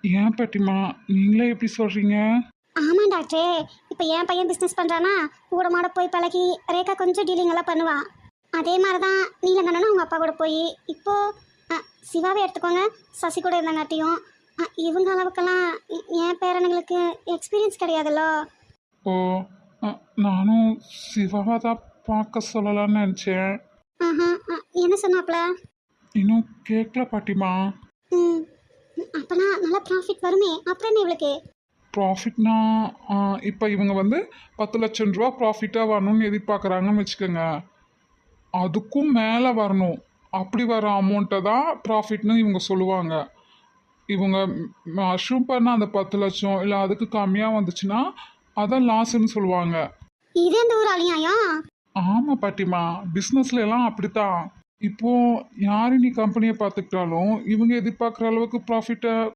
ஏன் பாட்டிமா நீங்களே எப்படி சொல்றீங்க? ஆமாம் டாக்டரே. இப்போ என் பையன் பிஸ்னஸ் பண்ணுறானா கூட மாட போய் பழகி ரேகா கொஞ்சம் டீலிங் எல்லாம் பண்ணுவான். அதே மாதிரி தான் நீலகண்டனும் அவங்க அப்பா கூட போய் இப்போ சிவாவை எடுத்துக்கோங்க, சசி கூட இருந்தங்காட்டியும் இவங்க அளவுக்கெல்லாம் என் பேரனுங்களுக்கு எக்ஸ்பீரியன்ஸ் கிடையாதுல்ல. ஓ, அ, நானும் சிவாவை தான் பார்க்க சொல்லலாம்னு நினச்சேன். ஆஹா, என்ன சொன்னாப்ல? இன்னும் கேட்கல பாட்டிமா. ம், அப்பனா நல்லா ப்ராஃபிட் வருமே, அப்புறம் என்ன இவளுக்கு? ப்ராஃபிட்னா இப்போ இவங்க வந்து 10 லட்சம் ரூபா ப்ராஃபிட்டாக வரணும்னு எதிர்பார்க்குறாங்கன்னு வச்சுக்கோங்க. அதுக்கும் மேலே வரணும். அப்படி வர அமௌண்ட்டை தான் ப்ராஃபிட்னு இவங்க சொல்லுவாங்க. இவங்க அஷ்யூம் பண்ண அந்த 10 லட்சம் இல்லை அதுக்கு கம்மியாக வந்துச்சுன்னா அதான் லாஸ்ன்னு சொல்லுவாங்க. இது எந்த ஊர் அநியாயம்? ஆமாம் பாட்டிமா, பிஸ்னஸ்ல எல்லாம் அப்படித்தான். இப்போ யாரு நீ கம்பெனியை பார்த்துக்கிட்டாலும் இவங்க எதிர்பார்க்குற அளவுக்கு ப்ராஃபிட்டை